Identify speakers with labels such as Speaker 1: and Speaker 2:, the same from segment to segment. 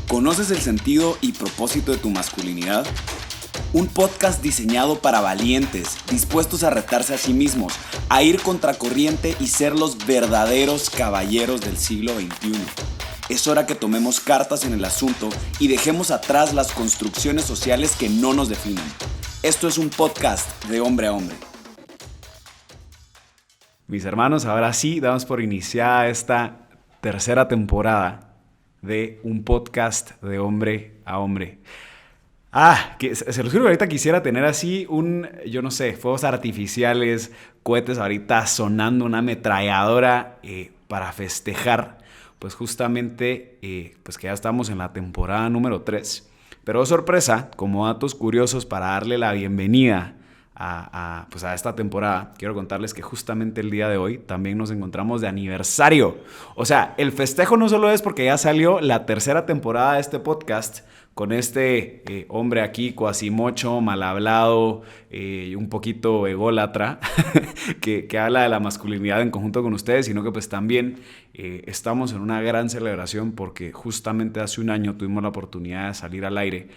Speaker 1: ¿Conoces el sentido y propósito de tu masculinidad? Un podcast diseñado para valientes, dispuestos a retarse a sí mismos, a ir contracorriente y ser los verdaderos caballeros del siglo XXI. Es hora que tomemos cartas en el asunto y dejemos atrás las construcciones sociales que no nos definen. Esto es un podcast de hombre a hombre.
Speaker 2: Mis hermanos, ahora sí damos por iniciada esta tercera temporada de un podcast de hombre a hombre. Que se los juro que ahorita quisiera tener así fuegos artificiales, cohetes ahorita sonando, una ametralladora para festejar, pues justamente, pues que ya estamos en la temporada número 3. Pero sorpresa, como datos curiosos para darle la bienvenida a esta temporada, quiero contarles que justamente el día de hoy también nos encontramos de aniversario. O sea, el festejo no solo es porque ya salió la tercera temporada de este podcast con este hombre aquí, cuasimocho, mal hablado, un poquito ególatra, que habla de la masculinidad en conjunto con ustedes, sino que pues también estamos en una gran celebración porque justamente hace un año tuvimos la oportunidad de salir al aire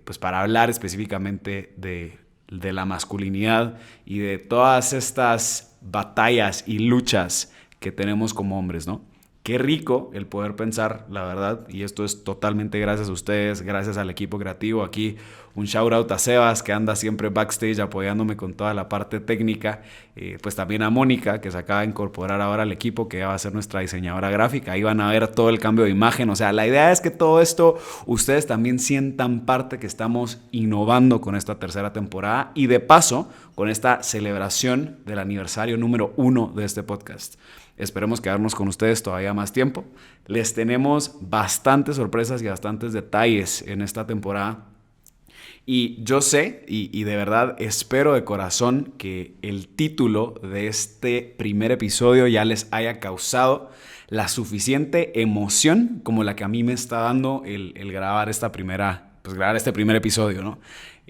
Speaker 2: pues para hablar específicamente de la masculinidad y de todas estas batallas y luchas que tenemos como hombres, ¿no? Qué rico el poder pensar, la verdad, y esto es totalmente gracias a ustedes, gracias al equipo creativo. Aquí un shout out a Sebas, que anda siempre backstage apoyándome con toda la parte técnica, pues también a Mónica, que se acaba de incorporar ahora al equipo, que ya va a ser nuestra diseñadora gráfica. Ahí van a ver todo el cambio de imagen. O sea, la idea es que todo esto ustedes también sientan parte que estamos innovando con esta tercera temporada y de paso con esta celebración del aniversario número 1 de este podcast. Esperemos quedarnos con ustedes todavía más tiempo. Les tenemos bastantes sorpresas y bastantes detalles en esta temporada. Y yo sé, y de verdad espero de corazón que el título de este primer episodio ya les haya causado la suficiente emoción como la que a mí me está dando el grabar grabar este primer episodio, ¿no?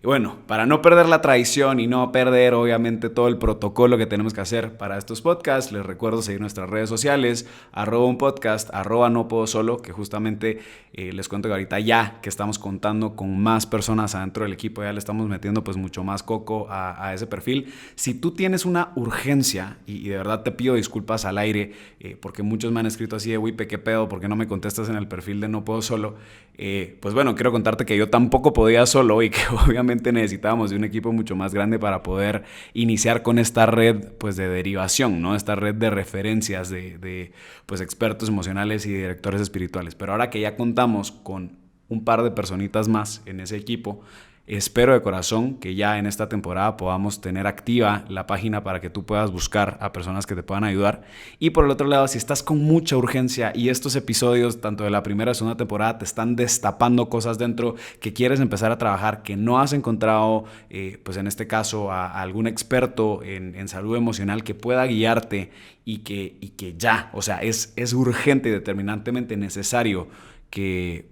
Speaker 2: Y bueno, para no perder la tradición y no perder obviamente todo el protocolo que tenemos que hacer para estos podcasts, les recuerdo seguir nuestras redes sociales, @unpodcast, @nopodosolo, que justamente les cuento que ahorita ya que estamos contando con más personas adentro del equipo, ya le estamos metiendo pues mucho más coco a ese perfil. Si tú tienes una urgencia, y de verdad te pido disculpas al aire, porque muchos me han escrito así de Wipe, ¿qué pedo? ¿Por qué no me contestas en el perfil de No Puedo Solo? Pues bueno, quiero contarte que yo tampoco podía solo y que obviamente necesitábamos de un equipo mucho más grande para poder iniciar con esta red pues de derivación, ¿no? Esta red de referencias de pues expertos emocionales y directores espirituales. Pero ahora que ya contamos con un par de personitas más en ese equipo, espero de corazón que ya en esta temporada podamos tener activa la página para que tú puedas buscar a personas que te puedan ayudar. Y por el otro lado, si estás con mucha urgencia y estos episodios, tanto de la primera y segunda temporada, te están destapando cosas dentro que quieres empezar a trabajar, que no has encontrado, pues en este caso, a algún experto en salud emocional que pueda guiarte y que ya, o sea, es urgente y determinantemente necesario que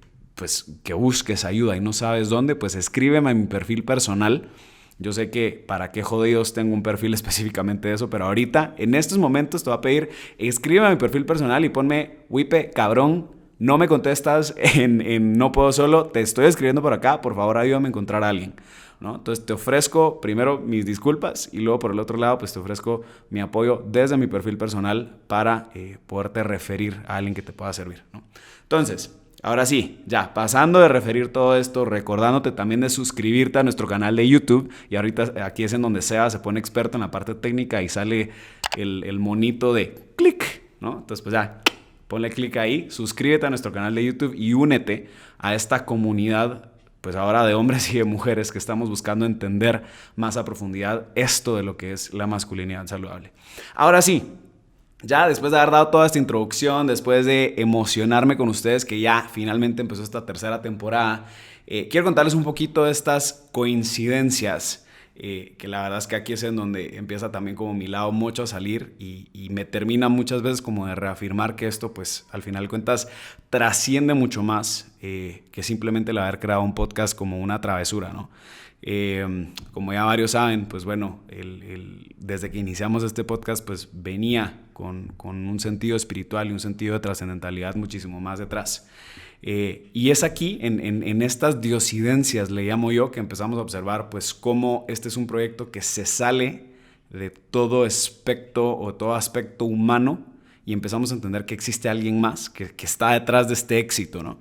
Speaker 2: busques ayuda y no sabes dónde, pues escríbeme a mi perfil personal. Yo sé que para qué jodidos tengo un perfil específicamente de eso, pero ahorita, en estos momentos, te voy a pedir, escríbeme a mi perfil personal y ponme, Wipe, cabrón, no me contestas en No Puedo Solo, te estoy escribiendo por acá, por favor ayúdame a encontrar a alguien, ¿no? Entonces te ofrezco primero mis disculpas y luego por el otro lado pues te ofrezco mi apoyo desde mi perfil personal para poderte referir a alguien que te pueda servir, ¿no? Entonces, ahora sí, ya pasando de referir todo esto, recordándote también de suscribirte a nuestro canal de YouTube. Y ahorita aquí es en donde Seba se pone experto en la parte técnica y sale el monito de clic, ¿no? Entonces pues ya, ponle clic ahí, suscríbete a nuestro canal de YouTube y únete a esta comunidad pues ahora de hombres y de mujeres que estamos buscando entender más a profundidad esto de lo que es la masculinidad saludable. Ahora sí, ya después de haber dado toda esta introducción, después de emocionarme con ustedes que ya finalmente empezó esta tercera temporada, quiero contarles un poquito de estas coincidencias, que la verdad es que aquí es en donde empieza también como mi lado mucho a salir y me termina muchas veces como de reafirmar que esto pues al final de cuentas trasciende mucho más que simplemente el haber creado un podcast como una travesura, ¿no? Como ya varios saben, pues bueno, desde que iniciamos este podcast pues venía con un sentido espiritual y un sentido de trascendentalidad muchísimo más detrás. Y es aquí, en estas diosidencias, le llamo yo, que empezamos a observar pues cómo este es un proyecto que se sale de todo aspecto o todo aspecto humano y empezamos a entender que existe alguien más que está detrás de este éxito, ¿no?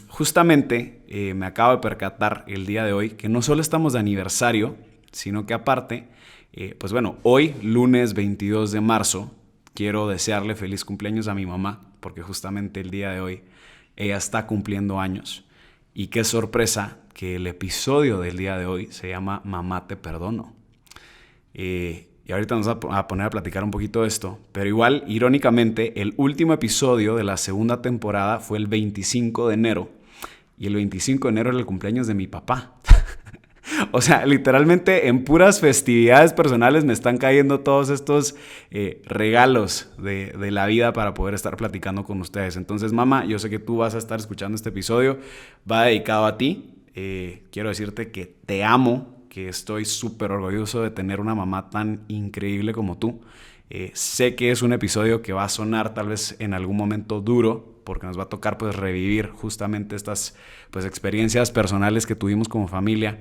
Speaker 2: Justamente me acabo de percatar el día de hoy que no solo estamos de aniversario, sino que aparte, pues bueno, hoy, lunes 22 de marzo, quiero desearle feliz cumpleaños a mi mamá, porque justamente el día de hoy ella está cumpliendo años. Y qué sorpresa que el episodio del día de hoy se llama Mamá te perdono. Y ahorita nos vamos a poner a platicar un poquito de esto, pero igual, irónicamente, el último episodio de la segunda temporada fue el 25 de enero, y el 25 de enero era el cumpleaños de mi papá. O sea, literalmente en puras festividades personales me están cayendo todos estos regalos de la vida para poder estar platicando con ustedes. Entonces, mamá, yo sé que tú vas a estar escuchando este episodio, va dedicado a ti. Quiero decirte que te amo, que estoy súper orgulloso de tener una mamá tan increíble como tú. Sé que es un episodio que va a sonar tal vez en algún momento duro, porque nos va a tocar pues revivir justamente estas pues experiencias personales que tuvimos como familia.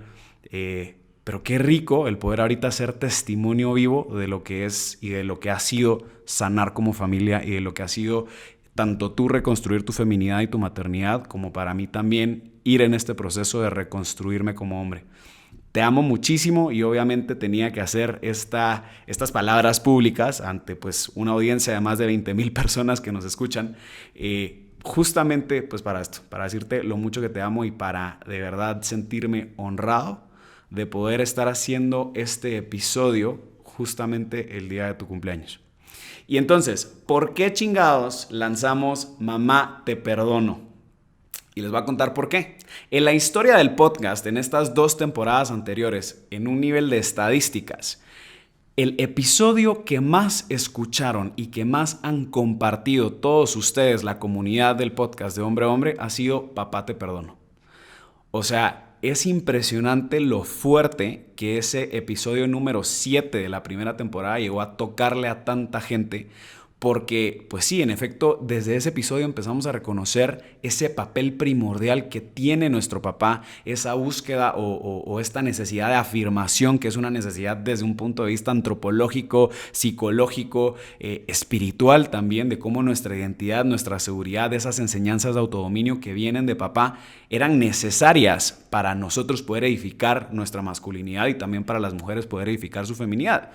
Speaker 2: Pero qué rico el poder ahorita ser testimonio vivo de lo que es y de lo que ha sido sanar como familia y de lo que ha sido tanto tú reconstruir tu feminidad y tu maternidad, como para mí también ir en este proceso de reconstruirme como hombre. Te amo muchísimo y obviamente tenía que hacer estas palabras públicas ante pues una audiencia de más de 20,000 personas que nos escuchan, justamente pues para esto, para decirte lo mucho que te amo y para de verdad sentirme honrado de poder estar haciendo este episodio justamente el día de tu cumpleaños. Y entonces, ¿por qué chingados lanzamos Mamá te perdono? Y les voy a contar por qué. En la historia del podcast, en estas 2 temporadas anteriores, en un nivel de estadísticas, el episodio que más escucharon y que más han compartido todos ustedes, la comunidad del podcast de Hombre a Hombre, ha sido Papá te perdono. O sea, es impresionante lo fuerte que ese episodio número 7 de la primera temporada llegó a tocarle a tanta gente. Porque, pues sí, en efecto, desde ese episodio empezamos a reconocer ese papel primordial que tiene nuestro papá, esa búsqueda o esta necesidad de afirmación, que es una necesidad desde un punto de vista antropológico, psicológico, espiritual también, de cómo nuestra identidad, nuestra seguridad, esas enseñanzas de autodominio que vienen de papá, eran necesarias para nosotros poder edificar nuestra masculinidad y también para las mujeres poder edificar su feminidad.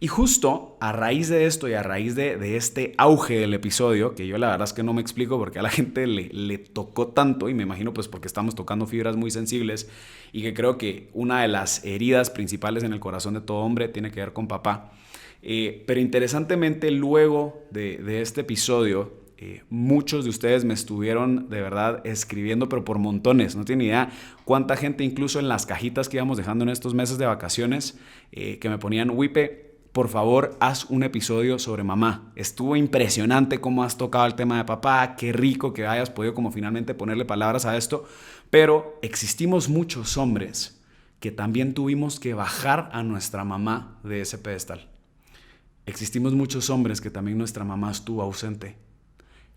Speaker 2: Y justo a raíz de esto y a raíz de este auge del episodio, que yo la verdad es que no me explico porque a la gente le tocó tanto, y me imagino pues porque estamos tocando fibras muy sensibles, y que creo que una de las heridas principales en el corazón de todo hombre tiene que ver con papá. Pero interesantemente, luego de este episodio, muchos de ustedes me estuvieron de verdad escribiendo, pero por montones. No tienen idea cuánta gente, incluso en las cajitas que íbamos dejando en estos meses de vacaciones, que me ponían: Wipe, por favor, haz un episodio sobre mamá. Estuvo impresionante cómo has tocado el tema de papá. Qué rico que hayas podido como finalmente ponerle palabras a esto. Pero existimos muchos hombres que también tuvimos que bajar a nuestra mamá de ese pedestal. Existimos muchos hombres que también nuestra mamá estuvo ausente.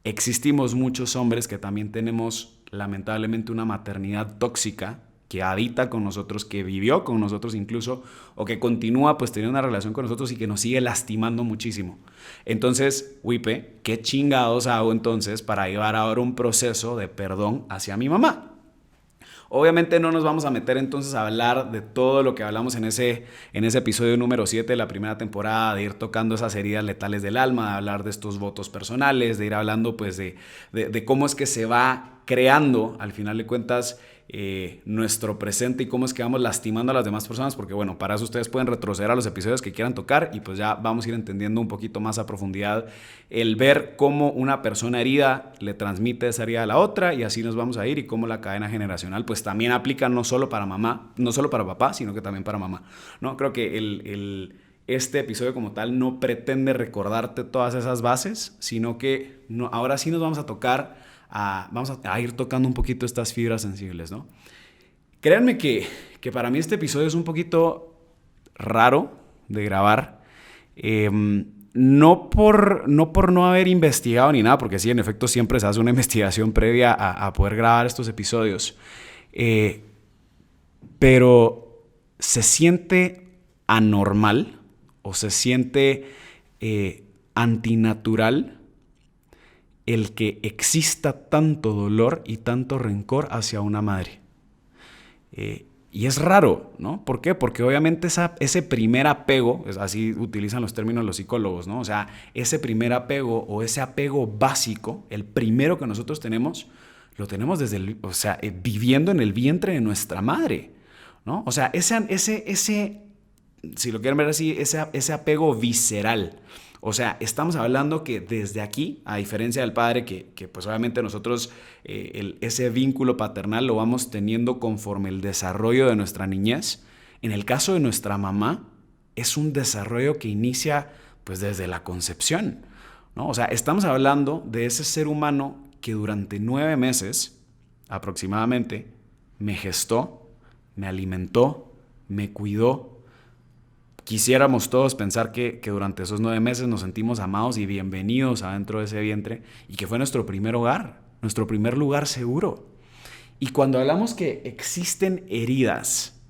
Speaker 2: Existimos muchos hombres que también tenemos lamentablemente una maternidad tóxica, que habita con nosotros, que vivió con nosotros incluso, o que continúa pues teniendo una relación con nosotros y que nos sigue lastimando muchísimo. Entonces, Wipe, ¿qué chingados hago entonces para llevar ahora un proceso de perdón hacia mi mamá? Obviamente no nos vamos a meter entonces a hablar de todo lo que hablamos en ese episodio número 7 de la primera temporada, de ir tocando esas heridas letales del alma, de hablar de estos votos personales, de ir hablando pues de cómo es que se va creando, al final de cuentas, nuestro presente y cómo es que vamos lastimando a las demás personas, porque bueno, para eso ustedes pueden retroceder a los episodios que quieran tocar y pues ya vamos a ir entendiendo un poquito más a profundidad el ver cómo una persona herida le transmite esa herida a la otra, y así nos vamos a ir, y cómo la cadena generacional pues también aplica no solo para mamá, no solo para papá, sino que también para mamá, ¿no? Creo que este episodio como tal no pretende recordarte todas esas bases, sino que ahora sí nos vamos a tocar, vamos a ir tocando un poquito estas fibras sensibles, ¿no? Créanme que para mí este episodio es un poquito raro de grabar. no por no haber investigado ni nada, porque sí, en efecto, siempre se hace una investigación previa a poder grabar estos episodios. Pero se siente anormal o se siente antinatural el que exista tanto dolor y tanto rencor hacia una madre. Y es raro, ¿no? ¿Por qué? Porque obviamente ese primer apego, así utilizan los términos los psicólogos, ¿no? O sea, ese primer apego o ese apego básico, el primero que nosotros tenemos, lo tenemos viviendo en el vientre de nuestra madre, ¿no? O sea, ese si lo quieren ver así, ese apego visceral. O sea, estamos hablando que desde aquí, a diferencia del padre, que pues obviamente nosotros ese vínculo paternal lo vamos teniendo conforme el desarrollo de nuestra niñez. En el caso de nuestra mamá, es un desarrollo que inicia pues desde la concepción, ¿no? O sea, estamos hablando de ese ser humano que durante 9 meses aproximadamente me gestó, me alimentó, me cuidó. Quisiéramos todos pensar que durante esos 9 meses nos sentimos amados y bienvenidos adentro de ese vientre y que fue nuestro primer hogar, nuestro primer lugar seguro. Y cuando hablamos que existen heridas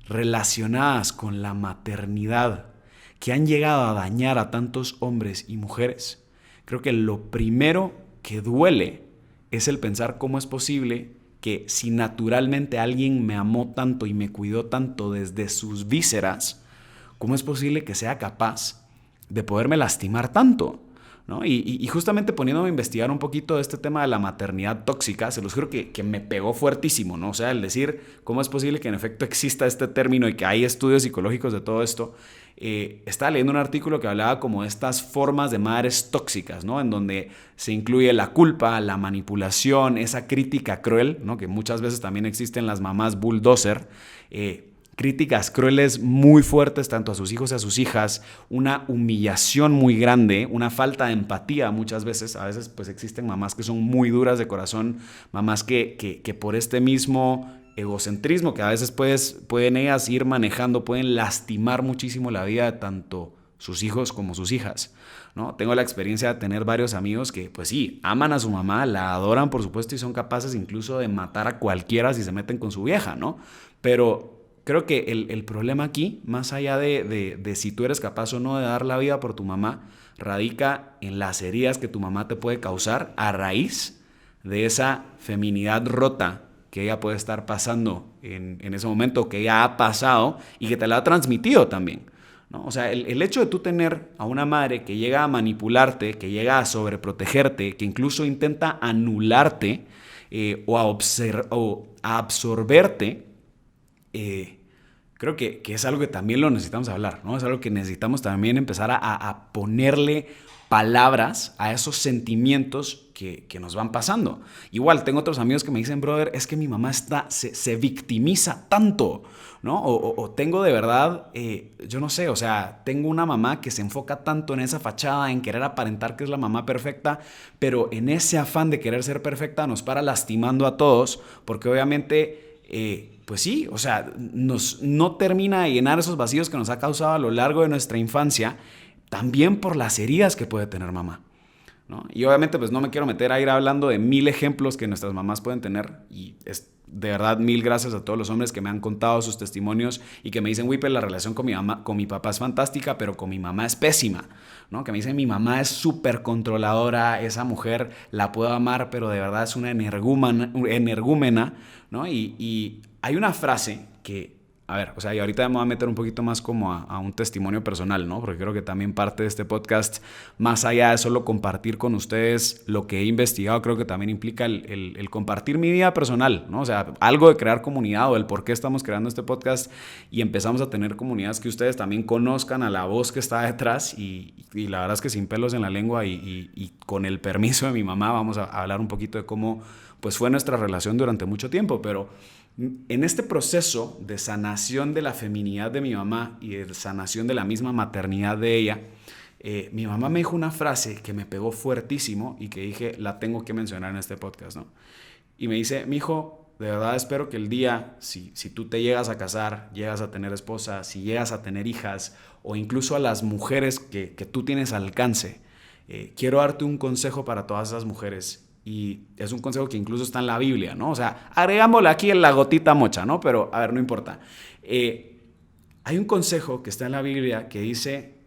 Speaker 2: relacionadas con la maternidad que han llegado a dañar a tantos hombres y mujeres, creo que lo primero que duele es el pensar cómo es posible que si naturalmente alguien me amó tanto y me cuidó tanto desde sus vísceras, ¿cómo es posible que sea capaz de poderme lastimar tanto? ¿No? Y justamente poniéndome a investigar un poquito de este tema de la maternidad tóxica, se los juro que me pegó fuertísimo, ¿no? O sea, el decir cómo es posible que en efecto exista este término y que hay estudios psicológicos de todo esto. Estaba leyendo un artículo que hablaba como de estas formas de madres tóxicas, ¿no? En donde se incluye la culpa, la manipulación, esa crítica cruel, ¿no? Que muchas veces también existen las mamás bulldozer, críticas crueles muy fuertes tanto a sus hijos y a sus hijas, una humillación muy grande, una falta de empatía muchas veces. A veces pues existen mamás que son muy duras de corazón, mamás que por este mismo egocentrismo que a veces pueden ellas ir manejando, pueden lastimar muchísimo la vida de tanto sus hijos como sus hijas, ¿no? Tengo la experiencia de tener varios amigos que pues sí, aman a su mamá, la adoran por supuesto y son capaces incluso de matar a cualquiera si se meten con su vieja, ¿no? Pero creo que el problema aquí, más allá de si tú eres capaz o no de dar la vida por tu mamá, radica en las heridas que tu mamá te puede causar a raíz de esa feminidad rota que ella puede estar pasando en ese momento, que ella ha pasado y que te la ha transmitido también, ¿no? O sea, el hecho de tú tener a una madre que llega a manipularte, que llega a sobreprotegerte, que incluso intenta anularte o a absorberte, creo que es algo que también lo necesitamos hablar, ¿no? Es algo que necesitamos también empezar a ponerle palabras a esos sentimientos que nos van pasando. Igual, tengo otros amigos que me dicen, brother, es que mi mamá se victimiza tanto, ¿no? O tengo de verdad, yo no sé, o sea, tengo una mamá que se enfoca tanto en esa fachada, en querer aparentar que es la mamá perfecta, pero en ese afán de querer ser perfecta nos para lastimando a todos, porque obviamente pues sí, o sea, no termina de llenar esos vacíos que nos ha causado a lo largo de nuestra infancia, también por las heridas que puede tener mamá, ¿no? Y obviamente pues no me quiero meter a ir hablando de 1000 ejemplos que nuestras mamás pueden tener, y es de verdad 1000 gracias a todos los hombres que me han contado sus testimonios y que me dicen, Wipper, la relación con mi papá es fantástica, pero con mi mamá es pésima, ¿no? Que me dicen, mi mamá es súper controladora, esa mujer la puedo amar, pero de verdad es una energúmena, ¿no? Y hay una frase que, a ver, o sea, y ahorita me voy a meter un poquito más como a un testimonio personal, ¿no? Porque creo que también parte de este podcast, más allá de solo compartir con ustedes lo que he investigado, creo que también implica el compartir mi vida personal, ¿no? O sea, algo de crear comunidad o el por qué estamos creando este podcast y empezamos a tener comunidades que ustedes también conozcan a la voz que está detrás y la verdad es que sin pelos en la lengua y con el permiso de mi mamá vamos a hablar un poquito de cómo pues fue nuestra relación durante mucho tiempo, pero en este proceso de sanación de la feminidad de mi mamá y de sanación de la misma maternidad de ella, mi mamá me dijo una frase que me pegó fuertísimo y que dije, la tengo que mencionar en este podcast, ¿no? Y me dice, mijo, de verdad espero que el día, si tú te llegas a casar, llegas a tener esposa, si llegas a tener hijas, o incluso a las mujeres que tú tienes al alcance, quiero darte un consejo para todas esas mujeres. Y es un consejo que incluso está en la Biblia, ¿no? O sea, agregámosle aquí en la gotita mocha, ¿no? Pero, a ver, no importa. Hay un consejo que está en la Biblia que dice: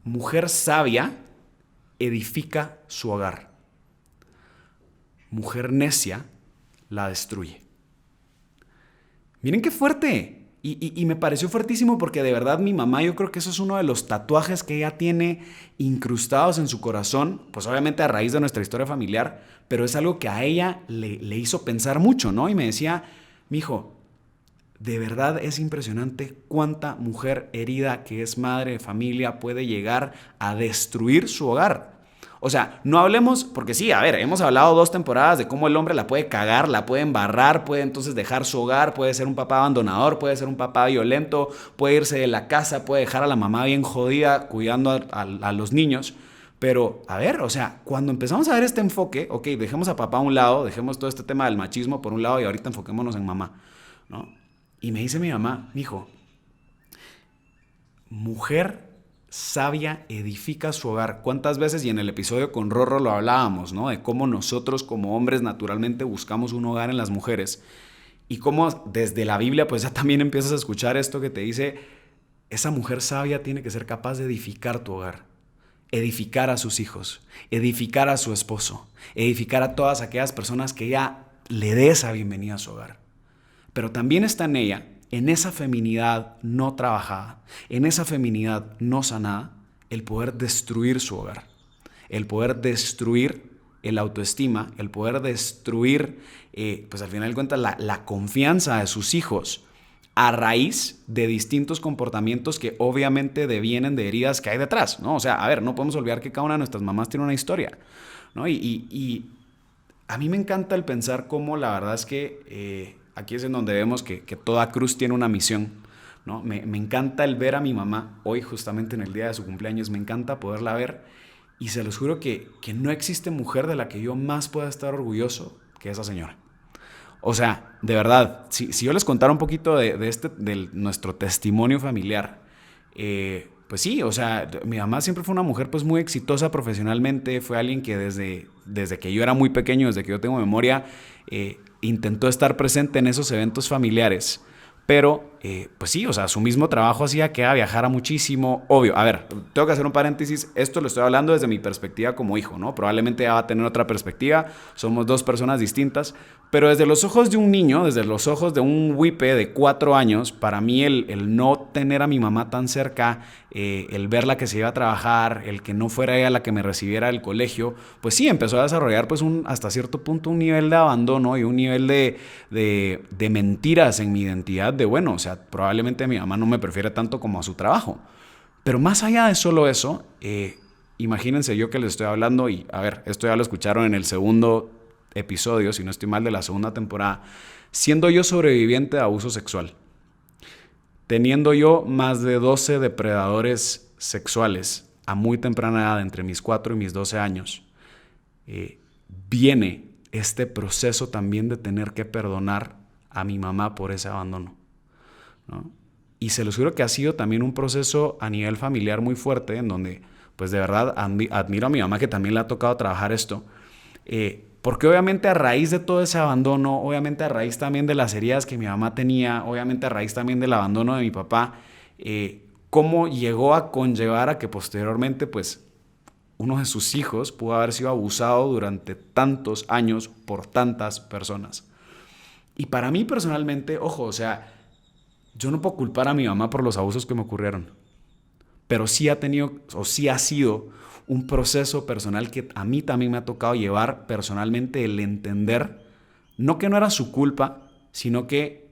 Speaker 2: mujer sabia edifica su hogar. Mujer necia la destruye. Miren qué fuerte. Y me pareció fuertísimo porque de verdad mi mamá, yo creo que eso es uno de los tatuajes que ella tiene incrustados en su corazón, pues obviamente a raíz de nuestra historia familiar, pero es algo que a ella le hizo pensar mucho, ¿no? Y me decía: mijo, de verdad es impresionante cuánta mujer herida que es madre de familia puede llegar a destruir su hogar. O sea, no hablemos, porque sí, a ver, hemos hablado 2 temporadas de cómo el hombre la puede cagar, la puede embarrar, puede entonces dejar su hogar, puede ser un papá abandonador, puede ser un papá violento, puede irse de la casa, puede dejar a la mamá bien jodida cuidando a los niños. Pero, a ver, o sea, cuando empezamos a ver este enfoque, ok, dejemos a papá a un lado, dejemos todo este tema del machismo por un lado y ahorita enfoquémonos en mamá, ¿no? Y me dice mi mamá: mijo, mujer sabia edifica su hogar. ¿Cuántas veces? Y en el episodio con Rorro lo hablábamos, ¿no? De cómo nosotros como hombres naturalmente buscamos un hogar en las mujeres. Y cómo desde la Biblia pues ya también empiezas a escuchar esto que te dice: esa mujer sabia tiene que ser capaz de edificar tu hogar. Edificar a sus hijos, edificar a su esposo, edificar a todas aquellas personas que ella le dé esa bienvenida a su hogar. Pero también está en ella, en esa feminidad no trabajada, en esa feminidad no sanada, el poder destruir su hogar, el poder destruir el autoestima, el poder destruir, pues al final de cuentas, la confianza de sus hijos a raíz de distintos comportamientos que obviamente devienen de heridas que hay detrás, ¿no? O sea, a ver, no podemos olvidar que cada una de nuestras mamás tiene una historia, ¿no? Y a mí me encanta el pensar cómo la verdad es que aquí es en donde vemos que toda cruz tiene una misión, ¿no? Me encanta el ver a mi mamá hoy, justamente en el día de su cumpleaños, me encanta poderla ver y se los juro que no existe mujer de la que yo más pueda estar orgulloso que esa señora. O sea, de verdad, si yo les contara un poquito de nuestro testimonio familiar, pues sí, o sea, mi mamá siempre fue una mujer pues muy exitosa profesionalmente, fue alguien que desde que yo era muy pequeño, desde que yo tengo memoria, intentó estar presente en esos eventos familiares. Pero, pues sí, o sea, su mismo trabajo hacía que ella viajara muchísimo. Obvio, a ver, tengo que hacer un paréntesis. Esto lo estoy hablando desde mi perspectiva como hijo, ¿no? Probablemente ella va a tener otra perspectiva. Somos 2 personas distintas. Pero desde los ojos de un niño, desde los ojos de un huipe de 4 años, para mí el no tener a mi mamá tan cerca, el verla que se iba a trabajar, el que no fuera ella la que me recibiera del colegio, pues sí, empezó a desarrollar pues hasta cierto punto un nivel de abandono y un nivel de mentiras en mi identidad, de bueno, o sea, probablemente mi mamá no me prefiere tanto como a su trabajo. Pero más allá de solo eso, imagínense yo que les estoy hablando y, a ver, esto ya lo escucharon en el segundo episodio, si no estoy mal, de la segunda temporada, siendo yo sobreviviente de abuso sexual, teniendo yo más de 12 depredadores sexuales a muy temprana edad, entre mis 4 y mis 12 años, viene este proceso también de tener que perdonar a mi mamá por ese abandono, ¿no? Y se los juro que ha sido también un proceso a nivel familiar muy fuerte, en donde pues de verdad admiro a mi mamá que también le ha tocado trabajar esto, porque obviamente a raíz de todo ese abandono, obviamente a raíz también de las heridas que mi mamá tenía, obviamente a raíz también del abandono de mi papá, cómo llegó a conllevar a que posteriormente pues uno de sus hijos pudo haber sido abusado durante tantos años por tantas personas. Y para mí personalmente, ojo, o sea, yo no puedo culpar a mi mamá por los abusos que me ocurrieron, pero sí ha tenido o sí ha sido un proceso personal que a mí también me ha tocado llevar personalmente, el entender, no que no era su culpa, sino que,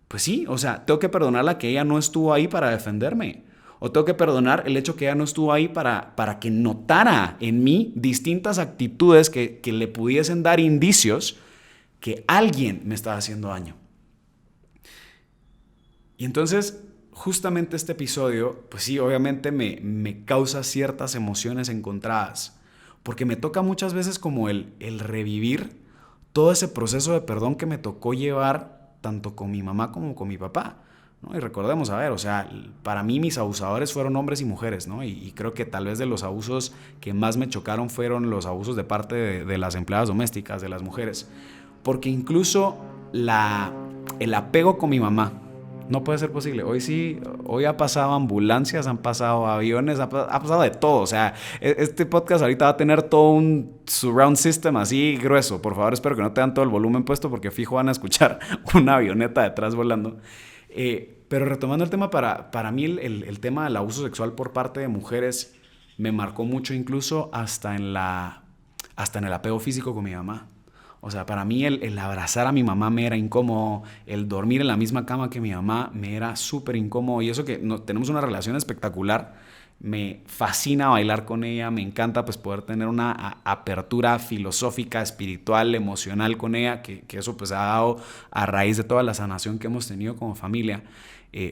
Speaker 2: pues sí, o sea, tengo que perdonarla que ella no estuvo ahí para defenderme. O tengo que perdonar el hecho que ella no estuvo ahí para que notara en mí distintas actitudes que le pudiesen dar indicios que alguien me estaba haciendo daño. Y entonces, justamente este episodio, pues sí, obviamente me causa ciertas emociones encontradas, porque me toca muchas veces como el revivir todo ese proceso de perdón que me tocó llevar tanto con mi mamá como con mi papá, ¿no? Y recordemos, a ver, o sea, para mí mis abusadores fueron hombres y mujeres, ¿no? Y creo que tal vez de los abusos que más me chocaron fueron los abusos de parte de las empleadas domésticas, de las mujeres. Porque incluso el apego con mi mamá no puede ser posible. Hoy ha pasado ambulancias, han pasado aviones, ha pasado de todo. O sea, este podcast ahorita va a tener todo un surround system así grueso. Por favor, espero que no tengan todo el volumen puesto porque fijo van a escuchar una avioneta detrás volando. Pero retomando el tema, para mí el tema del abuso sexual por parte de mujeres me marcó mucho, incluso hasta en el apego físico con mi mamá. O sea, para mí el abrazar a mi mamá me era incómodo, el dormir en la misma cama que mi mamá me era súper incómodo. Y eso que tenemos una relación espectacular, me fascina bailar con ella, me encanta pues poder tener una apertura filosófica, espiritual, emocional con ella, que eso pues ha dado a raíz de toda la sanación que hemos tenido como familia.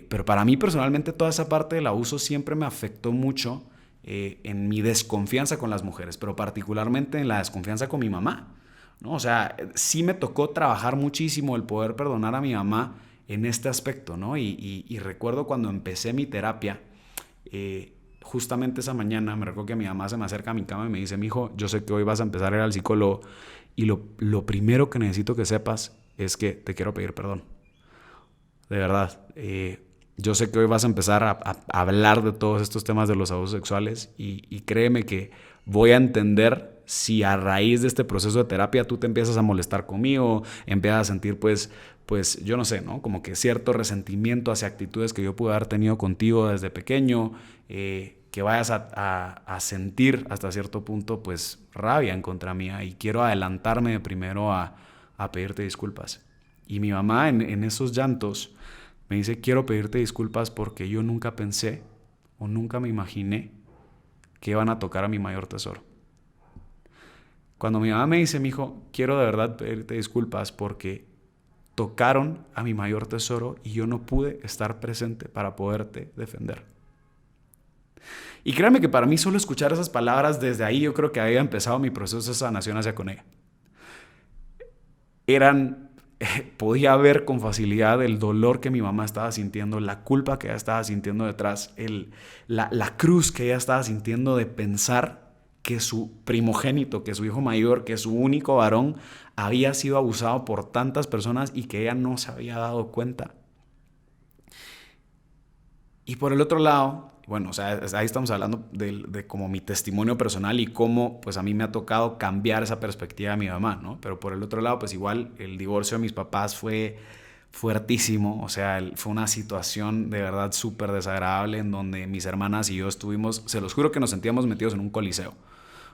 Speaker 2: Pero para mí personalmente toda esa parte del abuso siempre me afectó mucho en mi desconfianza con las mujeres, pero particularmente en la desconfianza con mi mamá, ¿no? O sea, sí me tocó trabajar muchísimo el poder perdonar a mi mamá en este aspecto, ¿no? Y recuerdo cuando empecé mi terapia, justamente esa mañana me recuerdo que mi mamá se me acerca a mi cama y me dice: mijo, yo sé que hoy vas a empezar a ir al psicólogo y lo primero que necesito que sepas es que te quiero pedir perdón. De verdad, yo sé que hoy vas a empezar a hablar de todos estos temas de los abusos sexuales y créeme que voy a entender si a raíz de este proceso de terapia tú te empiezas a molestar conmigo, empiezas a sentir pues yo no sé, ¿no? Como que cierto resentimiento hacia actitudes que yo pude haber tenido contigo desde pequeño, que vayas a sentir hasta cierto punto pues rabia en contra mía, y quiero adelantarme de primero a pedirte disculpas. Y mi mamá en esos llantos me dice: quiero pedirte disculpas porque yo nunca pensé o nunca me imaginé que iban a tocar a mi mayor tesoro. Cuando mi mamá me dice: mijo, quiero de verdad pedirte disculpas porque tocaron a mi mayor tesoro y yo no pude estar presente para poderte defender. Y créanme que para mí solo escuchar esas palabras, desde ahí yo creo que había empezado mi proceso de sanación hacia con ella. Podía ver con facilidad el dolor que mi mamá estaba sintiendo, la culpa que ella estaba sintiendo detrás, la cruz que ella estaba sintiendo de pensar que su primogénito, que su hijo mayor, que su único varón había sido abusado por tantas personas y que ella no se había dado cuenta. Y por el otro lado, bueno, o sea, ahí estamos hablando de como mi testimonio personal y cómo pues a mí me ha tocado cambiar esa perspectiva de mi mamá, ¿no? Pero por el otro lado, pues igual el divorcio de mis papás fue fuertísimo. O sea, fue una situación de verdad súper desagradable en donde mis hermanas y yo estuvimos, se los juro que nos sentíamos metidos en un coliseo,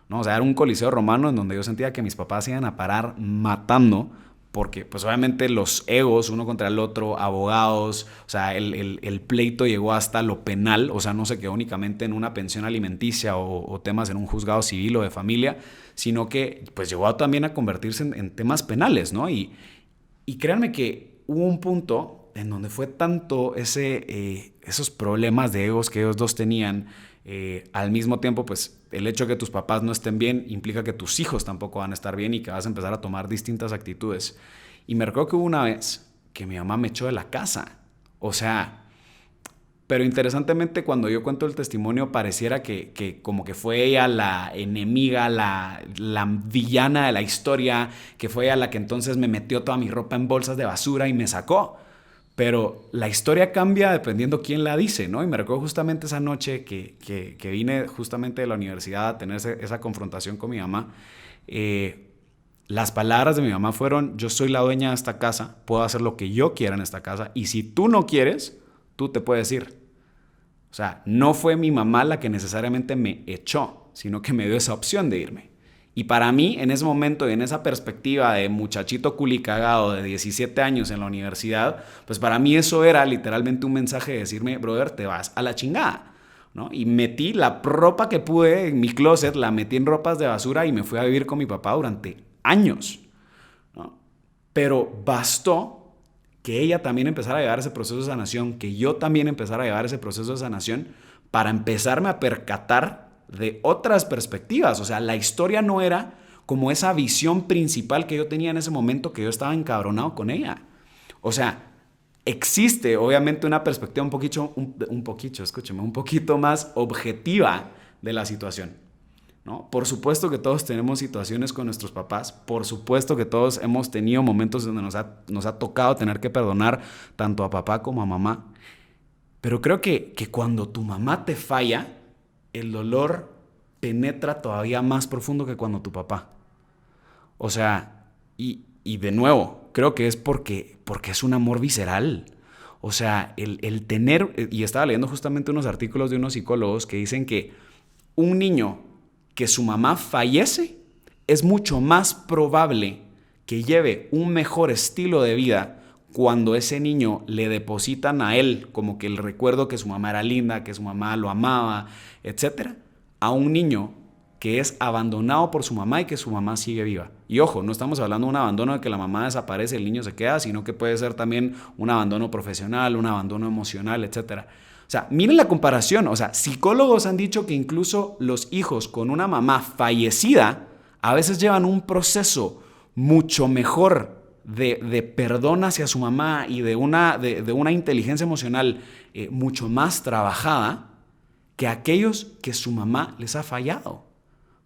Speaker 2: ¿no? O sea, era un coliseo romano en donde yo sentía que mis papás iban a parar matando, porque pues obviamente los egos uno contra el otro, abogados, o sea, el pleito llegó hasta lo penal. O sea, no se quedó únicamente en una pensión alimenticia o temas en un juzgado civil o de familia, sino que pues llegó también a convertirse en temas penales, ¿no? Y créanme que hubo un punto en donde fue tanto esos problemas de egos que ellos dos tenían, al mismo tiempo pues el hecho de que tus papás no estén bien implica que tus hijos tampoco van a estar bien y que vas a empezar a tomar distintas actitudes. Y me recuerdo que hubo una vez que mi mamá me echó de la casa. O sea, pero interesantemente cuando yo cuento el testimonio pareciera que como que fue ella la enemiga, la villana de la historia, que fue ella la que entonces me metió toda mi ropa en bolsas de basura y me sacó. Pero la historia cambia dependiendo quién la dice, ¿no? Y me recuerdo justamente esa noche que vine justamente de la universidad a tener esa confrontación con mi mamá. Las palabras de mi mamá fueron: yo soy la dueña de esta casa, puedo hacer lo que yo quiera en esta casa, y si tú no quieres, tú te puedes ir. O sea, no fue mi mamá la que necesariamente me echó, sino que me dio esa opción de irme. Y para mí, en ese momento y en esa perspectiva de muchachito culicagado de 17 años en la universidad, pues para mí eso era literalmente un mensaje de decirme: brother, te vas a la chingada, ¿no? Y metí la ropa que pude en mi closet, la metí en ropas de basura y me fui a vivir con mi papá durante años, ¿no? Pero bastó que ella también empezara a llevar ese proceso de sanación, que yo también empezara a llevar ese proceso de sanación, para empezarme a percatar de otras perspectivas. O sea, la historia no era como esa visión principal que yo tenía en ese momento, que yo estaba encabronado con ella. O sea, existe obviamente una perspectiva un poquito más objetiva de la situación, ¿no? Por supuesto que todos tenemos situaciones con nuestros papás, por supuesto que todos hemos tenido momentos donde nos ha tocado tener que perdonar tanto a papá como a mamá, pero creo que cuando tu mamá te falla, el dolor penetra todavía más profundo que cuando tu papá. O sea, y de nuevo, creo que es porque es un amor visceral. O sea, el tener, y estaba leyendo justamente unos artículos de unos psicólogos que dicen que un niño que su mamá fallece es mucho más probable que lleve un mejor estilo de vida cuando ese niño le depositan a él como que el recuerdo que su mamá era linda, que su mamá lo amaba, etcétera, a un niño que es abandonado por su mamá y que su mamá sigue viva. Y ojo, no estamos hablando de un abandono de que la mamá desaparece y el niño se queda, sino que puede ser también un abandono profesional, un abandono emocional, etcétera. O sea, miren la comparación. O sea, psicólogos han dicho que incluso los hijos con una mamá fallecida a veces llevan un proceso mucho mejor de perdón hacia su mamá y de una inteligencia emocional mucho más trabajada que aquellos que su mamá les ha fallado.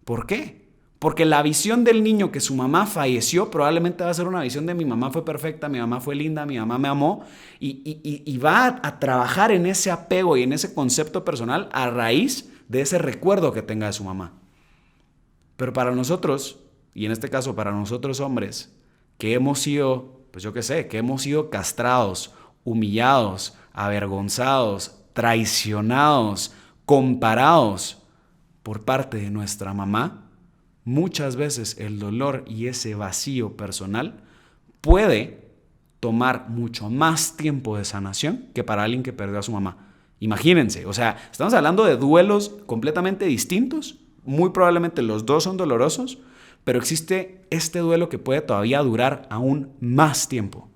Speaker 2: ¿Por qué? Porque la visión del niño que su mamá falleció probablemente va a ser una visión de mi mamá fue perfecta, mi mamá fue linda, mi mamá me amó y va a trabajar en ese apego y en ese concepto personal a raíz de ese recuerdo que tenga de su mamá. Pero para nosotros, y en este caso para nosotros hombres, que hemos sido, pues yo qué sé, que hemos sido castrados, humillados, avergonzados, traicionados, comparados por parte de nuestra mamá, muchas veces el dolor y ese vacío personal puede tomar mucho más tiempo de sanación que para alguien que perdió a su mamá. Imagínense, o sea, estamos hablando de duelos completamente distintos, muy probablemente los dos son dolorosos, pero existe este duelo que puede todavía durar aún más tiempo,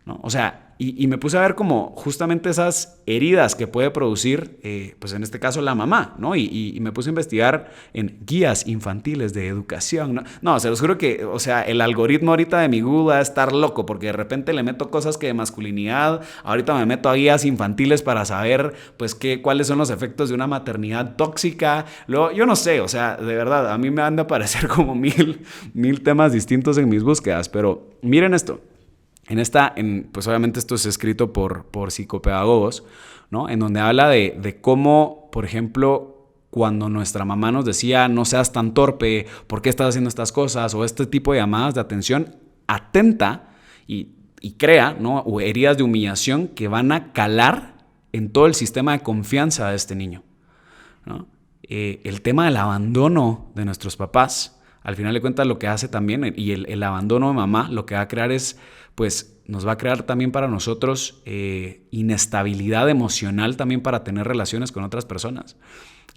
Speaker 2: ¿no? O sea, y me puse a ver como justamente esas heridas que puede producir, pues en este caso la mamá, ¿no? Y me puse a investigar en guías infantiles de educación, ¿no? No, se los juro que, o sea, el algoritmo ahorita de mi Google va a estar loco porque de repente le meto cosas que de masculinidad, ahorita me meto a guías infantiles para saber, pues, cuáles son los efectos de una maternidad tóxica. Luego, yo no sé, o sea, de verdad, a mí me han de aparecer como mil temas distintos en mis búsquedas, pero miren esto. Pues obviamente esto es escrito por psicopedagogos, ¿no? En donde habla de cómo, por ejemplo, cuando nuestra mamá nos decía no seas tan torpe, ¿por qué estás haciendo estas cosas? O este tipo de llamadas de atención atenta y crea, ¿no? O heridas de humillación que van a calar en todo el sistema de confianza de este niño, ¿no? El tema del abandono de nuestros papás, al final de cuentas lo que hace también, y el abandono de mamá, lo que va a crear es, pues nos va a crear también para nosotros inestabilidad emocional también para tener relaciones con otras personas.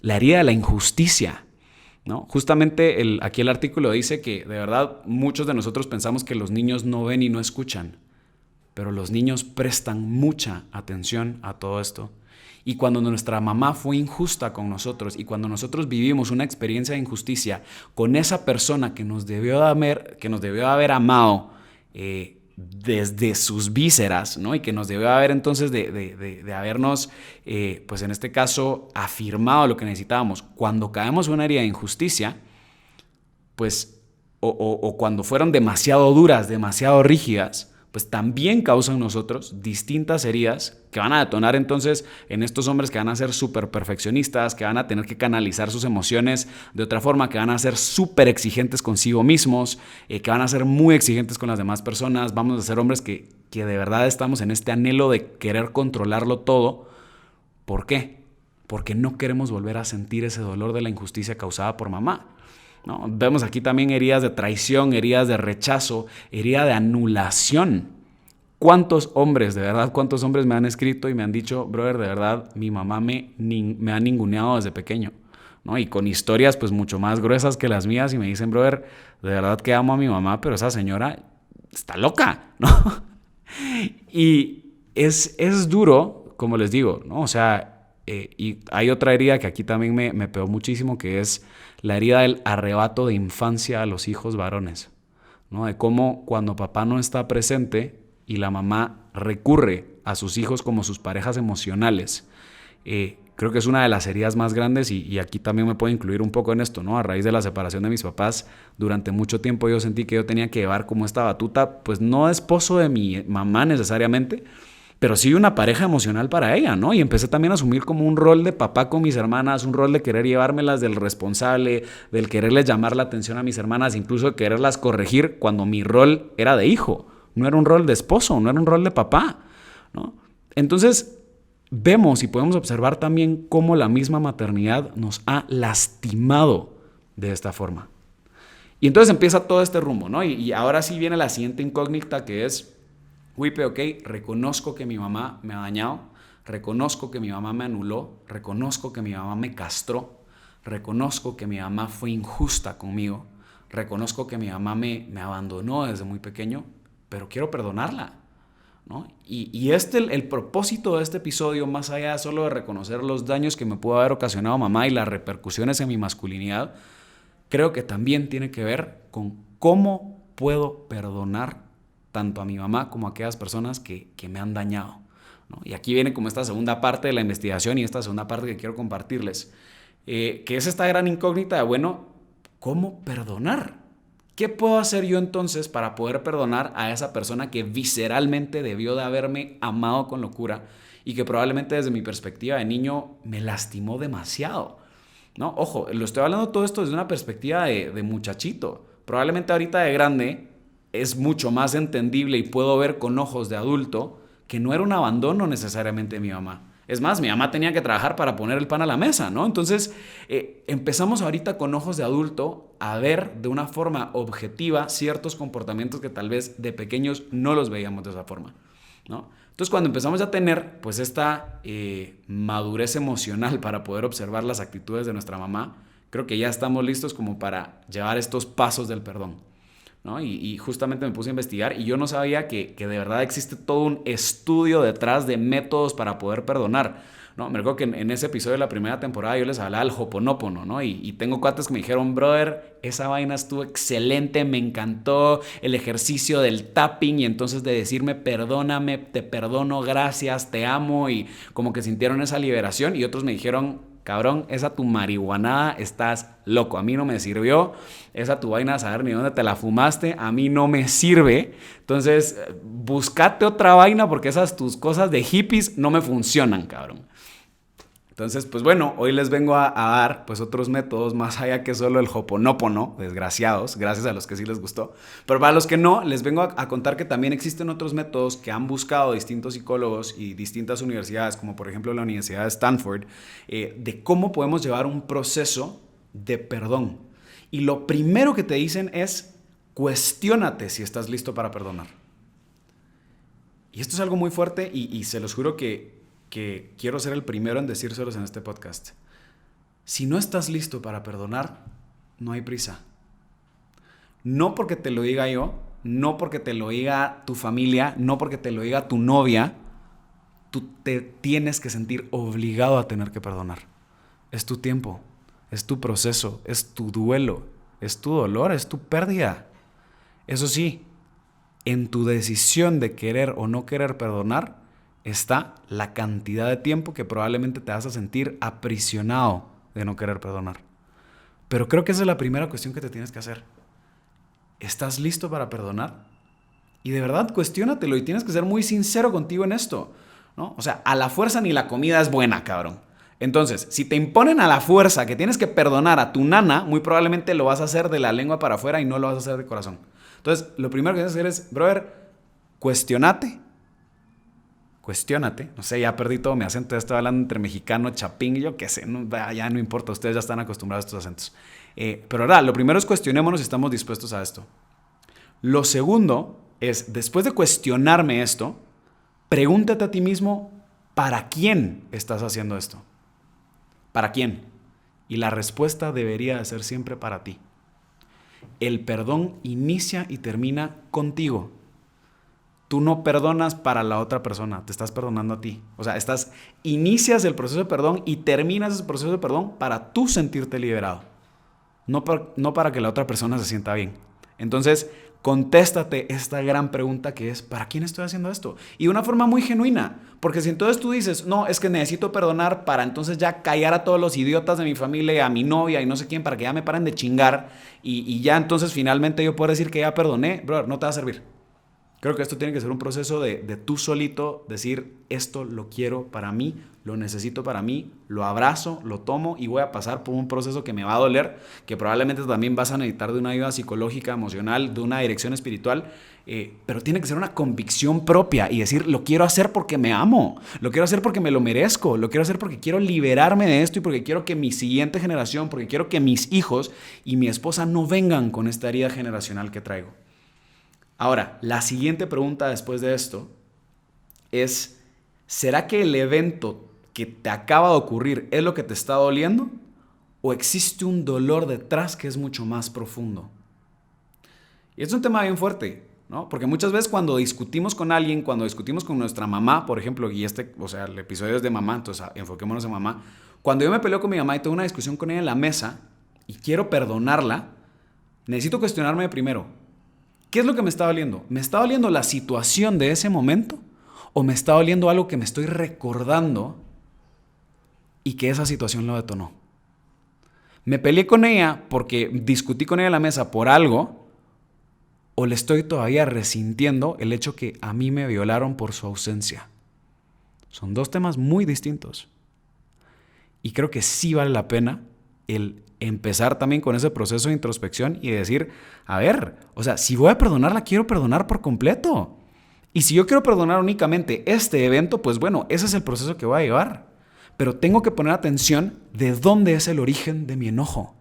Speaker 2: La herida de la injusticia, ¿no? Justamente aquí el artículo dice que de verdad muchos de nosotros pensamos que los niños no ven y no escuchan, pero los niños prestan mucha atención a todo esto. Y cuando nuestra mamá fue injusta con nosotros y cuando nosotros vivimos una experiencia de injusticia con esa persona que nos debió de haber amado desde sus vísceras, ¿no? Y que nos debió haber entonces de habernos, pues en este caso, afirmado lo que necesitábamos. Cuando caemos en una herida de injusticia, pues, o cuando fueron demasiado duras, demasiado rígidas, pues también causan en nosotros distintas heridas que van a detonar entonces en estos hombres que van a ser súper perfeccionistas, que van a tener que canalizar sus emociones de otra forma, que van a ser súper exigentes consigo mismos, que van a ser muy exigentes con las demás personas. Vamos a ser hombres que de verdad estamos en este anhelo de querer controlarlo todo. ¿Por qué? Porque no queremos volver a sentir ese dolor de la injusticia causada por mamá, ¿no? Vemos aquí también heridas de traición, heridas de rechazo, herida de anulación. ¿Cuántos hombres me han escrito y me han dicho, brother, de verdad, mi mamá me ha ninguneado desde pequeño, ¿no? Y con historias pues mucho más gruesas que las mías y me dicen, brother, de verdad que amo a mi mamá, pero esa señora está loca, ¿no? Y es duro, como les digo, ¿no? O sea, Y hay otra herida que aquí también me pegó muchísimo, que es la herida del arrebato de infancia a los hijos varones, ¿no? De cómo cuando papá no está presente y la mamá recurre a sus hijos como sus parejas emocionales, creo que es una de las heridas más grandes y aquí también me puedo incluir un poco en esto, ¿no? A raíz de la separación de mis papás, durante mucho tiempo yo sentí que yo tenía que llevar como esta batuta, pues no de esposo de mi mamá necesariamente, pero sí una pareja emocional para ella, ¿no? Y empecé también a asumir como un rol de papá con mis hermanas, un rol de querer llevármelas del responsable, del quererles llamar la atención a mis hermanas, incluso de quererlas corregir cuando mi rol era de hijo, no era un rol de esposo, no era un rol de papá, ¿no? Entonces vemos y podemos observar también cómo la misma maternidad nos ha lastimado de esta forma. Y entonces empieza todo este rumbo, ¿no? Y ahora sí viene la siguiente incógnita, que es: Wipe, ok, reconozco que mi mamá me ha dañado, reconozco que mi mamá me anuló, reconozco que mi mamá me castró, reconozco que mi mamá fue injusta conmigo, reconozco que mi mamá me abandonó desde muy pequeño, pero quiero perdonarla, ¿no? Y el propósito de este episodio, más allá de solo de reconocer los daños que me pudo haber ocasionado mamá y las repercusiones en mi masculinidad, creo que también tiene que ver con cómo puedo perdonar tanto a mi mamá como a aquellas personas que me han dañado, ¿no? Y aquí viene como esta segunda parte de la investigación y esta segunda parte que quiero compartirles, que es esta gran incógnita de, bueno, ¿cómo perdonar? ¿Qué puedo hacer yo entonces para poder perdonar a esa persona que visceralmente debió de haberme amado con locura y que probablemente desde mi perspectiva de niño me lastimó demasiado, ¿no? Ojo, lo estoy hablando todo esto desde una perspectiva de muchachito. Probablemente ahorita de grande es mucho más entendible y puedo ver con ojos de adulto que no era un abandono necesariamente de mi mamá. Es más, mi mamá tenía que trabajar para poner el pan a la mesa, ¿no? Entonces, empezamos ahorita con ojos de adulto a ver de una forma objetiva ciertos comportamientos que tal vez de pequeños no los veíamos de esa forma, ¿no? Entonces, cuando empezamos a tener pues esta madurez emocional para poder observar las actitudes de nuestra mamá, creo que ya estamos listos como para llevar estos pasos del perdón, ¿no? Y justamente me puse a investigar y yo no sabía que de verdad existe todo un estudio detrás de métodos para poder perdonar, ¿no? Me recuerdo que en ese episodio de la primera temporada yo les hablaba del Ho'oponopono, ¿no? Y tengo cuates que me dijeron: brother, esa vaina estuvo excelente, me encantó el ejercicio del tapping y entonces de decirme perdóname, te perdono, gracias, te amo, y como que sintieron esa liberación. Y otros me dijeron: cabrón, esa tu marihuanada, estás loco, a mí no me sirvió, esa tu vaina de saber ni dónde te la fumaste, a mí no me sirve, entonces búscate otra vaina porque esas tus cosas de hippies no me funcionan, cabrón. Entonces, pues bueno, hoy les vengo a dar pues otros métodos más allá que solo el Ho'oponopono, desgraciados, gracias a los que sí les gustó. Pero para los que no, les vengo a contar que también existen otros métodos que han buscado distintos psicólogos y distintas universidades, como por ejemplo la Universidad de Stanford, de cómo podemos llevar un proceso de perdón. Y lo primero que te dicen es: cuestiónate si estás listo para perdonar. Y esto es algo muy fuerte y se los juro que quiero ser el primero en decírselos en este podcast. Si no estás listo para perdonar, no hay prisa. No porque te lo diga yo, no porque te lo diga tu familia, no porque te lo diga tu novia, tú te tienes que sentir obligado a tener que perdonar. Es tu tiempo, es tu proceso, es tu duelo, es tu dolor, es tu pérdida. Eso sí, en tu decisión de querer o no querer perdonar está la cantidad de tiempo que probablemente te vas a sentir aprisionado de no querer perdonar. Pero creo que esa es la primera cuestión que te tienes que hacer. ¿Estás listo para perdonar? Y de verdad, cuestiónatelo y tienes que ser muy sincero contigo en esto, ¿no? O sea, a la fuerza ni la comida es buena, cabrón. Entonces, si te imponen a la fuerza que tienes que perdonar a tu nana, muy probablemente lo vas a hacer de la lengua para afuera y no lo vas a hacer de corazón. Entonces, lo primero que tienes que hacer es, brother, cuestiónate, no sé, ya perdí todo mi acento, ya estoy hablando entre mexicano, chapín, yo qué sé, no, ya no importa, ustedes ya están acostumbrados a estos acentos. Pero ahora, lo primero es cuestionémonos si estamos dispuestos a esto. Lo segundo es, después de cuestionarme esto, pregúntate a ti mismo, ¿para quién estás haciendo esto? ¿Para quién? Y la respuesta debería de ser siempre para ti. El perdón inicia y termina contigo. tú no perdonas para la otra persona, te estás perdonando a ti. O sea, inicias el proceso de perdón y terminas ese proceso de perdón para tú sentirte liberado. No para que la otra persona se sienta bien. Entonces, contéstate esta gran pregunta que es, ¿para quién estoy haciendo esto? Y de una forma muy genuina, porque si entonces tú dices, no, es que necesito perdonar para entonces ya callar a todos los idiotas de mi familia, a mi novia y no sé quién, para que ya me paren de chingar y ya entonces finalmente yo puedo decir que ya perdoné, brother, no te va a servir. Creo que esto tiene que ser un proceso de tú solito decir, esto lo quiero para mí, lo necesito para mí, lo abrazo, lo tomo y voy a pasar por un proceso que me va a doler, que probablemente también vas a necesitar de una ayuda psicológica, emocional, de una dirección espiritual, pero tiene que ser una convicción propia y decir, lo quiero hacer porque me amo, lo quiero hacer porque me lo merezco, lo quiero hacer porque quiero liberarme de esto y porque quiero que mi siguiente generación, porque quiero que mis hijos y mi esposa no vengan con esta herida generacional que traigo. Ahora, la siguiente pregunta después de esto es, ¿será que el evento que te acaba de ocurrir es lo que te está doliendo? ¿O existe un dolor detrás que es mucho más profundo? Y es un tema bien fuerte, ¿no? Porque muchas veces cuando discutimos con alguien, cuando discutimos con nuestra mamá, por ejemplo, y el episodio es de mamá, entonces enfoquémonos en mamá. Cuando yo me peleo con mi mamá y tengo una discusión con ella en la mesa y quiero perdonarla, necesito cuestionarme primero. ¿Qué es lo que me está doliendo? ¿Me está doliendo la situación de ese momento? ¿O me está doliendo algo que me estoy recordando y que esa situación lo detonó? ¿Me peleé con ella porque discutí con ella en la mesa por algo? ¿O le estoy todavía resintiendo el hecho que a mí me violaron por su ausencia? Son dos temas muy distintos. Y creo que sí vale la pena el empezar también con ese proceso de introspección y decir, a ver, o sea, si voy a perdonarla, quiero perdonar por completo. Y si yo quiero perdonar únicamente este evento, pues bueno, ese es el proceso que voy a llevar. Pero tengo que poner atención de dónde es el origen de mi enojo.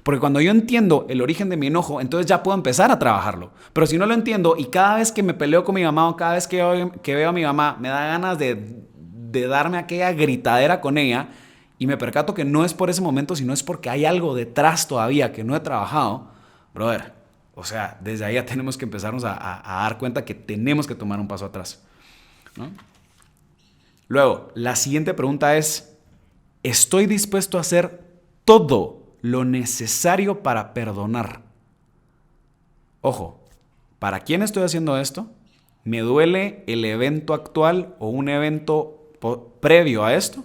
Speaker 2: Porque cuando yo entiendo el origen de mi enojo, entonces ya puedo empezar a trabajarlo. Pero si no lo entiendo y cada vez que me peleo con mi mamá o cada vez que veo a mi mamá, me da ganas de darme aquella gritadera con ella, y me percato que no es por ese momento, sino es porque hay algo detrás todavía que no he trabajado, brother, o sea, desde ahí ya tenemos que empezarnos a dar cuenta que tenemos que tomar un paso atrás, ¿no? Luego, la siguiente pregunta es, ¿estoy dispuesto a hacer todo lo necesario para perdonar? Ojo, ¿para quién estoy haciendo esto? ¿Me duele el evento actual o un evento previo a esto?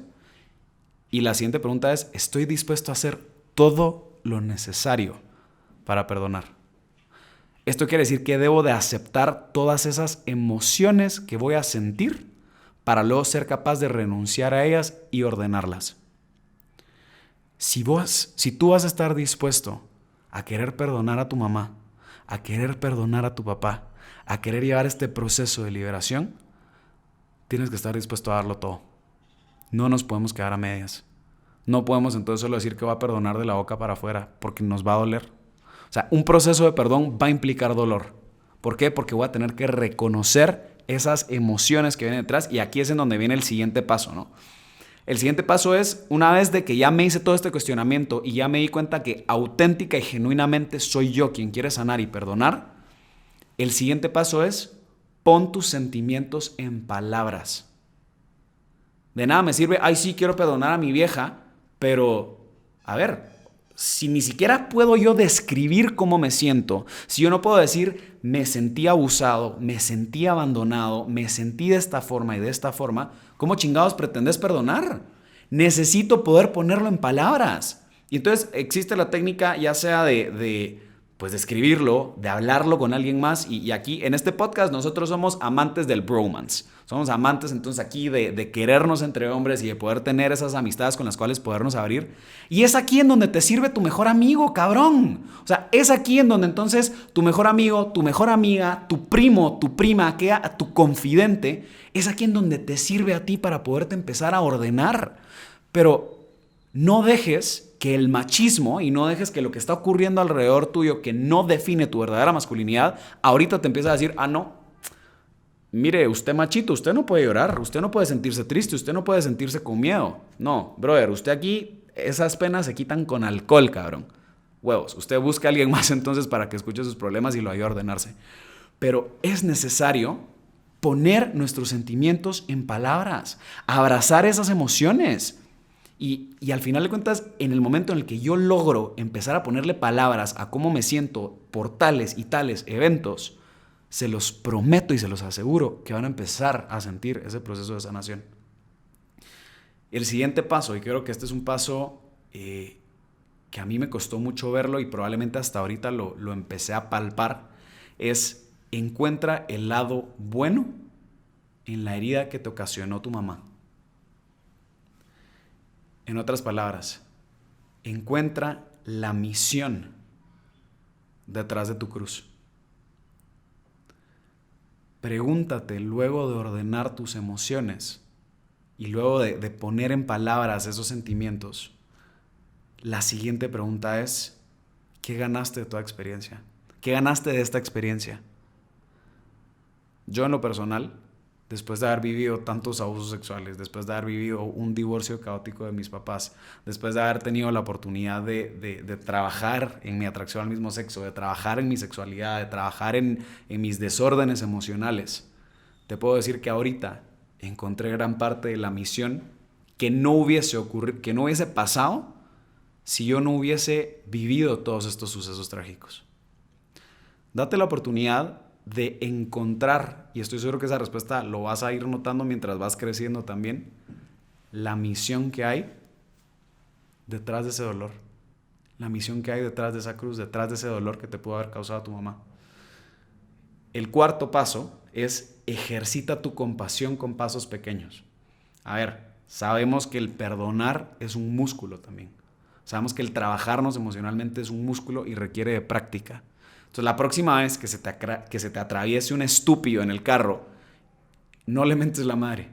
Speaker 2: Y la siguiente pregunta es, ¿estoy dispuesto a hacer todo lo necesario para perdonar? Esto quiere decir que debo de aceptar todas esas emociones que voy a sentir para luego ser capaz de renunciar a ellas y ordenarlas. Si tú vas a estar dispuesto a querer perdonar a tu mamá, a querer perdonar a tu papá, a querer llevar este proceso de liberación, tienes que estar dispuesto a darlo todo. No nos podemos quedar a medias. No podemos entonces solo decir que va a perdonar de la boca para afuera, porque nos va a doler. O sea, un proceso de perdón va a implicar dolor. ¿Por qué? Porque voy a tener que reconocer esas emociones que vienen detrás, y aquí es en donde viene el siguiente paso, ¿no? El siguiente paso es, una vez de que ya me hice todo este cuestionamiento y ya me di cuenta que auténtica y genuinamente soy yo quien quiere sanar y perdonar, el siguiente paso es, pon tus sentimientos en palabras. De nada me sirve, ay sí, quiero perdonar a mi vieja, pero, a ver, si ni siquiera puedo yo describir cómo me siento, si yo no puedo decir, me sentí abusado, me sentí abandonado, me sentí de esta forma y de esta forma, ¿cómo chingados pretendes perdonar? Necesito poder ponerlo en palabras. Y entonces existe la técnica ya sea de escribirlo, de hablarlo con alguien más. Y aquí en este podcast nosotros somos amantes del bromance. Somos amantes entonces aquí de querernos entre hombres y de poder tener esas amistades con las cuales podernos abrir. Y es aquí en donde te sirve tu mejor amigo, cabrón. O sea, es aquí en donde entonces tu mejor amigo, tu mejor amiga, tu primo, tu prima, tu confidente, es aquí en donde te sirve a ti para poderte empezar a ordenar. Pero no dejes que el machismo y no dejes que lo que está ocurriendo alrededor tuyo, que no define tu verdadera masculinidad, ahorita te empieza a decir, no, mire, usted machito, usted no puede llorar, usted no puede sentirse triste, usted no puede sentirse con miedo. No, brother, usted aquí, esas penas se quitan con alcohol, cabrón. Huevos, usted busca a alguien más entonces para que escuche sus problemas y lo ayude a ordenarse. Pero es necesario poner nuestros sentimientos en palabras, abrazar esas emociones. Y al final de cuentas, en el momento en el que yo logro empezar a ponerle palabras a cómo me siento por tales y tales eventos, se los prometo y se los aseguro que van a empezar a sentir ese proceso de sanación. El siguiente paso, y creo que este es un paso que a mí me costó mucho verlo y probablemente hasta ahorita lo empecé a palpar, es encuentra el lado bueno en la herida que te ocasionó tu mamá. En otras palabras, encuentra la misión detrás de tu cruz. Pregúntate luego de ordenar tus emociones y luego de poner en palabras esos sentimientos. La siguiente pregunta es, ¿qué ganaste de toda experiencia? ¿Qué ganaste de esta experiencia? Yo en lo personal, después de haber vivido tantos abusos sexuales, después de haber vivido un divorcio caótico de mis papás, después de haber tenido la oportunidad de trabajar en mi atracción al mismo sexo, de trabajar en mi sexualidad, de trabajar en mis desórdenes emocionales, te puedo decir que ahorita encontré gran parte de la misión que no hubiese ocurrido, que no hubiese pasado si yo no hubiese vivido todos estos sucesos trágicos. Date la oportunidad de encontrar, y estoy seguro que esa respuesta lo vas a ir notando mientras vas creciendo también, la misión que hay detrás de ese dolor, la misión que hay detrás de esa cruz, detrás de ese dolor que te pudo haber causado tu mamá. El cuarto paso es ejercita tu compasión con pasos pequeños. A ver, sabemos que el perdonar es un músculo también. Sabemos que el trabajarnos emocionalmente es un músculo y requiere de práctica. Entonces, la próxima vez que se te atraviese un estúpido en el carro, no le mentes la madre.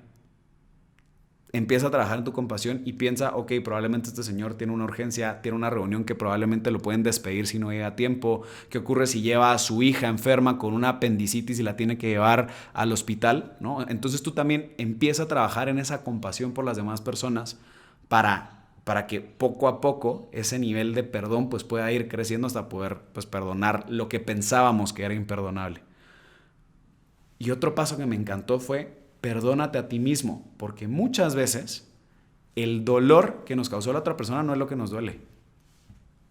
Speaker 2: Empieza a trabajar en tu compasión y piensa, ok, probablemente este señor tiene una urgencia, tiene una reunión que probablemente lo pueden despedir si no llega a tiempo. ¿Qué ocurre si lleva a su hija enferma con una apendicitis y la tiene que llevar al hospital, ¿no? Entonces tú también empieza a trabajar en esa compasión por las demás personas para que poco a poco ese nivel de perdón pues pueda ir creciendo hasta poder pues perdonar lo que pensábamos que era imperdonable. Y otro paso que me encantó fue perdónate a ti mismo, porque muchas veces el dolor que nos causó la otra persona no es lo que nos duele.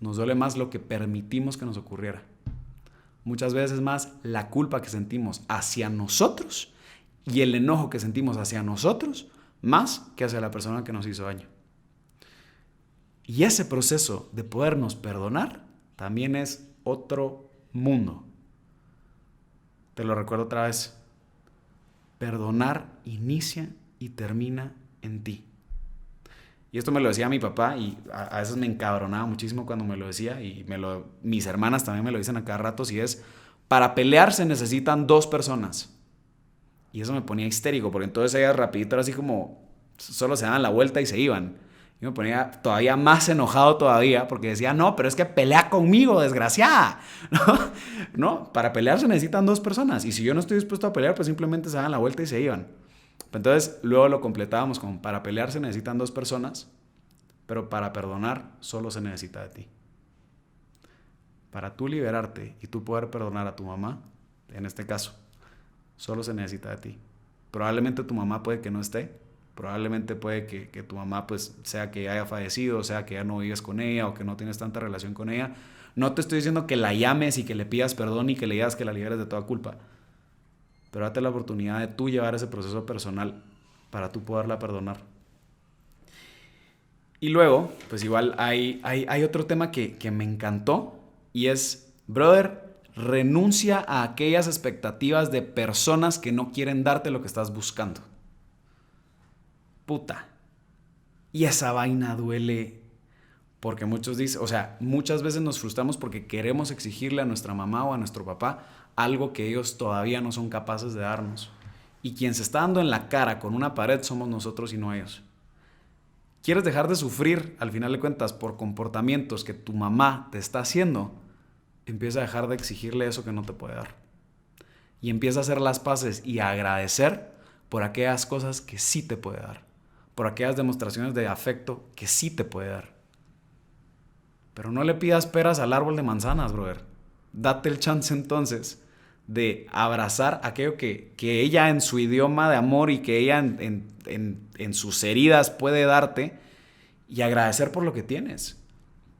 Speaker 2: Nos duele más lo que permitimos que nos ocurriera. Muchas veces más la culpa que sentimos hacia nosotros y el enojo que sentimos hacia nosotros más que hacia la persona que nos hizo daño. Y ese proceso de podernos perdonar también es otro mundo. Te lo recuerdo otra vez. Perdonar inicia y termina en ti. Y esto me lo decía mi papá y a veces me encabronaba muchísimo cuando me lo decía y mis hermanas también me lo dicen a cada rato, si es, para pelear se necesitan 2 personas. Y eso me ponía histérico porque entonces ellas rapidito era así como solo se daban la vuelta y se iban. Y me ponía todavía más enojado todavía porque decía, no, pero es que pelea conmigo, desgraciada. ¿No? Para pelear se necesitan 2 personas. Y si yo no estoy dispuesto a pelear, pues simplemente se dan la vuelta y se iban. Entonces, luego lo completábamos con, para pelear se necesitan 2 personas, pero para perdonar solo se necesita de ti. Para tú liberarte y tú poder perdonar a tu mamá, en este caso, solo se necesita de ti. Probablemente tu mamá puede que no esté. Probablemente puede que tu mamá pues sea que haya fallecido, sea que ya no vives con ella o que no tienes tanta relación con ella. No te estoy diciendo que la llames y que le pidas perdón y que le digas que la liberes de toda culpa. Pero date la oportunidad de tú llevar ese proceso personal para tú poderla perdonar. Y luego, pues igual hay otro tema que me encantó y es, brother, renuncia a aquellas expectativas de personas que no quieren darte lo que estás buscando. Puta. Y esa vaina duele porque muchas veces nos frustramos porque queremos exigirle a nuestra mamá o a nuestro papá algo que ellos todavía no son capaces de darnos. Y quien se está dando en la cara con una pared somos nosotros y no ellos. ¿Quieres dejar de sufrir, al final de cuentas, por comportamientos que tu mamá te está haciendo? Empieza a dejar de exigirle eso que no te puede dar. Y empieza a hacer las paces y a agradecer por aquellas cosas que sí te puede dar. Por aquellas demostraciones de afecto que sí te puede dar. Pero no le pidas peras al árbol de manzanas, brother. Date el chance entonces de abrazar aquello que ella en su idioma de amor y que ella en sus heridas puede darte y agradecer por lo que tienes,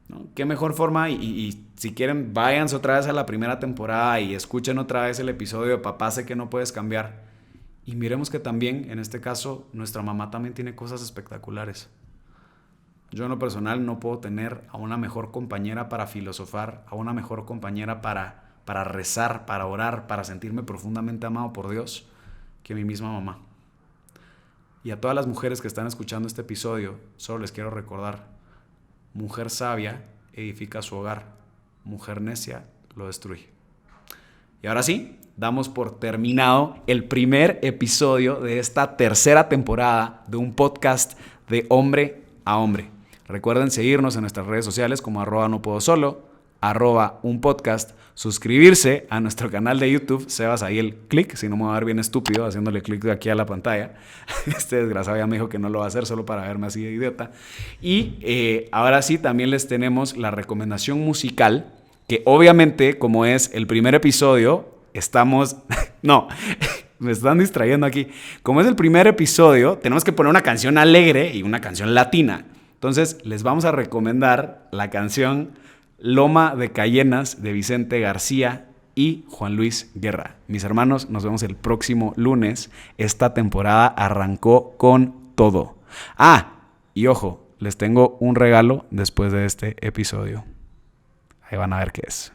Speaker 2: ¿no? Qué mejor forma, y si quieren váyanse otra vez a la primera temporada y escuchen otra vez el episodio de Papá sé que no puedes cambiar y miremos que también, en este caso, nuestra mamá también tiene cosas espectaculares. Yo en lo personal no puedo tener a una mejor compañera para filosofar, a una mejor compañera para rezar, para orar, para sentirme profundamente amado por Dios, que mi misma mamá. Y a todas las mujeres que están escuchando este episodio, solo les quiero recordar: mujer sabia edifica su hogar, mujer necia lo destruye. Y ahora sí, damos por terminado el primer episodio de esta tercera temporada de un podcast de hombre a hombre. Recuerden seguirnos en nuestras redes sociales como @nopuedosolo, @unpodcast, suscribirse a nuestro canal de YouTube, Sebas ahí el clic, si no me va a ver bien estúpido haciéndole clic de aquí a la pantalla. Este desgraciado ya me dijo que no lo va a hacer solo para verme así de idiota. Y ahora sí, también les tenemos la recomendación musical, que obviamente, como es el primer episodio, estamos... no, me están distrayendo aquí. Como es el primer episodio, tenemos que poner una canción alegre y una canción latina. Entonces, les vamos a recomendar la canción Loma de Cayenas de Vicente García y Juan Luis Guerra. Mis hermanos, nos vemos el próximo lunes. Esta temporada arrancó con todo. Y ojo, les tengo un regalo después de este episodio. Ahí van a ver qué es.